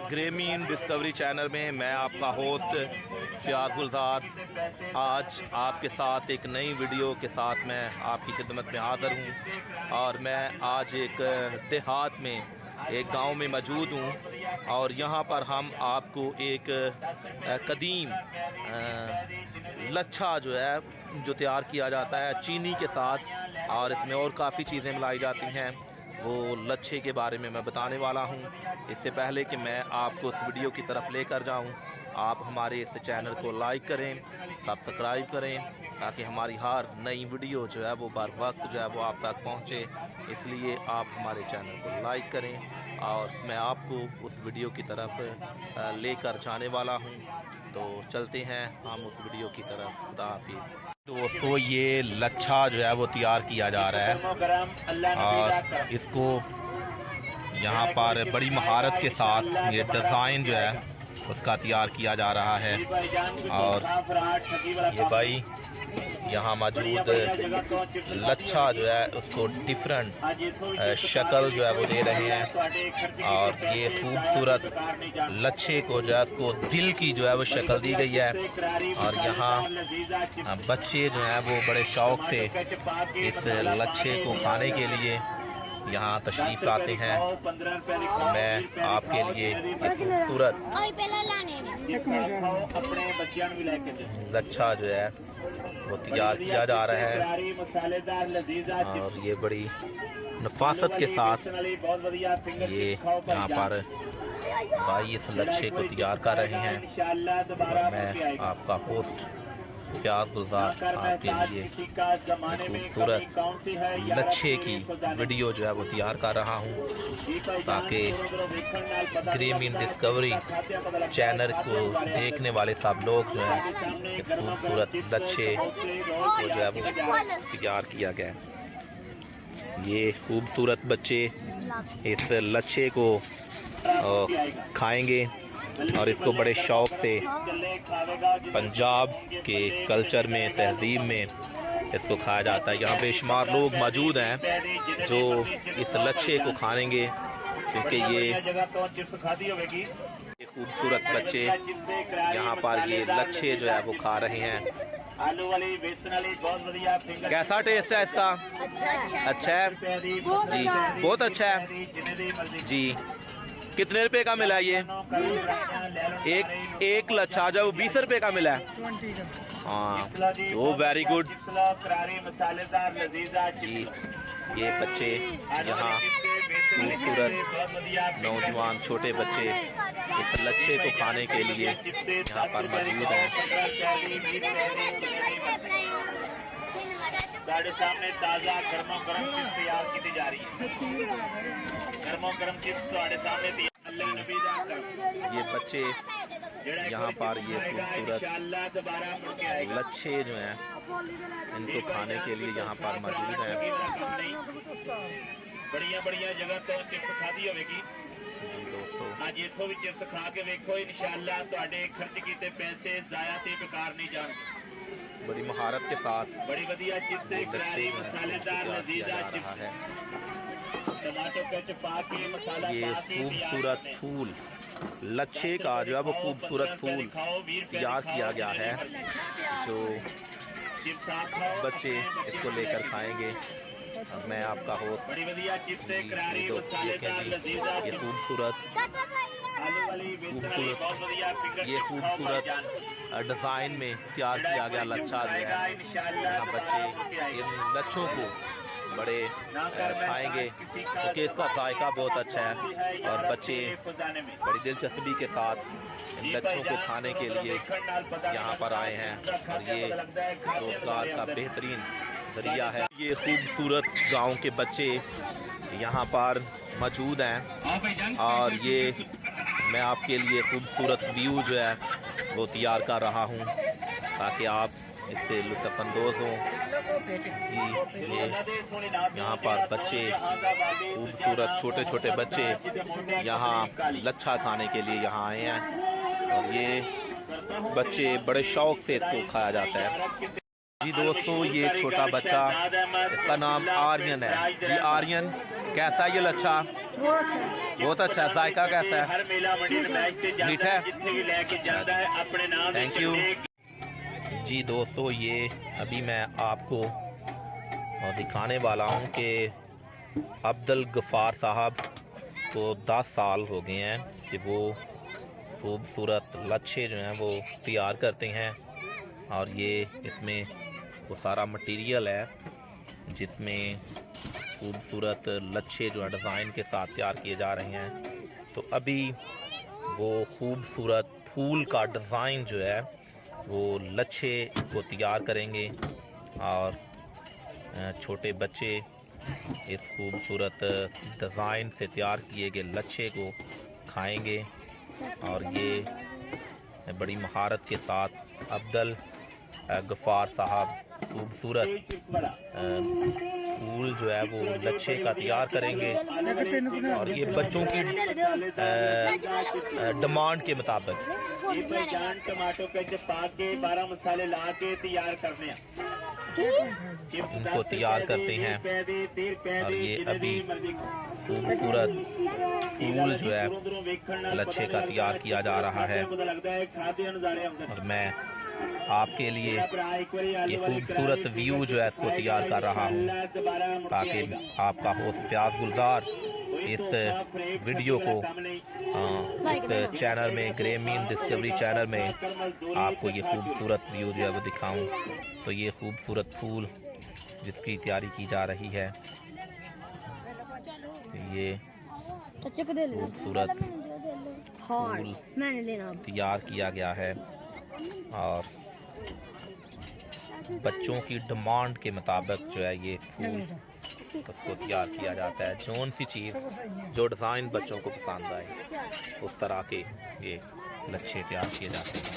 ग्रेमीन discovery channel में मैं आपका होस्ट फ़ियाज़ गुलज़ार आज आपके साथ एक नई वीडियो के साथ मैं आपकी खिदमत में हाज़िर हूँ। और मैं आज एक देहात में एक गांव में मौजूद हूँ और यहाँ पर हम आपको एक कदीम लच्छा जो है जो तैयार किया जाता है चीनी के साथ, और इसमें और काफ़ी चीज़ें मिलाई जाती हैं, वो लच्छे के बारे में मैं बताने वाला हूँ। इससे पहले कि मैं आपको उस वीडियो की तरफ लेकर जाऊँ, आप हमारे इस चैनल को लाइक करें, सब्सक्राइब करें, ताकि हमारी हर नई वीडियो जो है वो बर वक्त जो है वो आप तक पहुँचे। इसलिए आप हमारे चैनल को लाइक करें और मैं आपको उस वीडियो की तरफ लेकर जाने वाला हूँ। तो चलते हैं हम उस वीडियो की तरफ। खुदा हाफिज़। दोस्तों, ये लच्छा जो है वो तैयार किया जा रहा है और इसको यहाँ पर बड़ी महारत के साथ ये डिज़ाइन जो है उसका तैयार किया जा रहा है। और ये भाई यहाँ मौजूद लच्छा जो है उसको डिफरेंट शक्ल जो है वो दे रहे हैं। और ये खूबसूरत लच्छे को जो है उसको दिल की जो है वो शक्ल दी गई है। और यहाँ बच्चे जो हैं वो बड़े शौक़ से इस लच्छे को खाने के लिए यहाँ तशरीफ़ लाते हैं। मैं आपके लिए खूबसूरत लच्छा जो है वो तैयार किया जा रहा है और ये बड़ी नफासत के साथ ये यहाँ पर भाई इस लच्छे को तैयार कर रहे हैं। और मैं आपका होस्ट फ़ियाज़ गुलज़ार आपके लिए खूबसूरत लच्छे की वीडियो जो है वो तैयार कर रहा हूँ, ताकि ग्रेमीन डिस्कवरी चैनल को देखने वाले सब लोग जो हैं इस खूबसूरत लच्छे को जो है वो तैयार किया गया है। ये खूबसूरत बच्चे इस लच्छे को खाएंगे और इसको बड़े शौक़ से पंजाब के कल्चर में, तहज़ीब में इसको खाया जाता है। यहाँ बेशुमार लोग मौजूद हैं जो इस लच्छे को खाएंगे, क्योंकि ये खूबसूरत बच्चे यहाँ पर ये लच्छे जो है वो खा रहे हैं। कैसा टेस्ट है इसका? अच्छा है जी, बहुत अच्छा है जी। कितने रुपए का मिला ये? एक लच्छा जो 20 रुपए का मिला है। हाँ, तो वेरी गुड जी। ये बच्चे यहाँ खूबसूरत नौजवान छोटे बच्चे इस लच्छे को खाने के लिए यहाँ पर मौजूद हैं। साढ़े सामने ताज़ा गर्मा गर्म चिप्स तैयार की जा रही है। गर्मा गर्म चिप्स साढ़े सामने ये बच्चे यहाँ पर ये खूबसूरत लच्छे जो हैं इनको खाने के लिए यहाँ पर मौजूद हैं। बढ़िया बढ़िया जगह तो चिप्स खादी होगी जी दोस्तों। आज इत्थों भी चिप्स खा के देखो, इंशाअल्लाह तुहाडे खर्च कीते पैसे जाया ते बेकार नहीं जाएंगे। बड़ी महारत के साथ बड़ी बढ़िया चिप्स करारी मसालेदार लजीजा चिप्स है। टमाटो केचप पाके मसाला ये खूबसूरत फूल लच्छे का जो है वो खूबसूरत फूल तैयार किया गया है, जो बच्चे इसको लेकर खाएंगे। मैं आपका होस्ट ये खूबसूरत ये खूबसूरत डिज़ाइन में तैयार किया गया लच्छा जो है, यहाँ बच्चे इन लच्छों को बड़े खाएंगे क्योंकि इसका जायका बहुत अच्छा है। और बच्चे बड़ी दिलचस्पी के साथ इन लच्छों को खाने के लिए यहाँ पर आए हैं और ये रोज़गार का बेहतरीन जरिया है। ये खूबसूरत गांव के बच्चे यहाँ पर मौजूद हैं और ये मैं आपके लिए खूबसूरत व्यू जो है वो तैयार कर रहा हूँ, ताकि आप इससे लुत्फ़अंदोज़ हों जी। ये यहाँ पर बच्चे खूबसूरत छोटे छोटे बच्चे यहाँ लच्छा खाने के लिए यहाँ आए हैं और ये बच्चे बड़े शौक़ से इसको खाया जाता है जी। दोस्तों, ये छोटा बच्चा, इसका नाम आर्यन है जी। आर्यन कैसा है ये लच्छा? बहुत अच्छा है। बहुत अच्छा है। जायका कैसा है? हर मेला मंडी ਦੇ ਮੈਚ ਤੇ मीठा ਜਾਂਦਾ है? है जिथे भी लेके जाता है अपने नाम थैंक से यू। अपने जी दोस्तों, ये अभी मैं आपको दिखाने वाला हूँ कि अब्दुल गफ़ार साहब को 10 साल हो गए हैं कि वो खूबसूरत लच्छे जो हैं वो तैयार करते हैं। और ये इसमें वो सारा मटेरियल है जिसमें खूबसूरत लच्छे जो है डिज़ाइन के साथ तैयार किए जा रहे हैं। तो अभी वो खूबसूरत फूल का डिज़ाइन जो है वो लच्छे को तैयार करेंगे और छोटे बच्चे इस खूबसूरत डिज़ाइन से तैयार किए गए लच्छे को खाएंगे। और ये बड़ी महारत के साथ अब्दुल गफ़ार साहब खूबसूरत फूल जो है वो लच्छे का तैयार करेंगे। और ये बच्चों की डिमांड के मुताबिक टमाटो के पाके 12 मसाले ला के तैयार करने इनको तैयार करते हैं। और ये अभी खूबसूरत फूल जो है लच्छे का तैयार किया जा रहा है। और मैं आपके लिए ये खूबसूरत व्यू जो है इसको तैयार कर रहा हूँ ताकि आपका होस्ट फ्याज गुलजार इस वीडियो को इस चैनल में ग्रेमीन डिस्कवरी चैनल में आपको ये खूबसूरत व्यू जो है वो दिखाऊं। तो ये खूबसूरत फूल जिसकी तैयारी की जा रही है, ये खूबसूरत फूल तैयार किया गया है और बच्चों की डिमांड के मुताबिक जो है ये फूल उसको तैयार किया जाता है। जौन सी चीज़ जो डिज़ाइन बच्चों को पसंद आए उस तरह के ये लच्छे तैयार किए जाते हैं।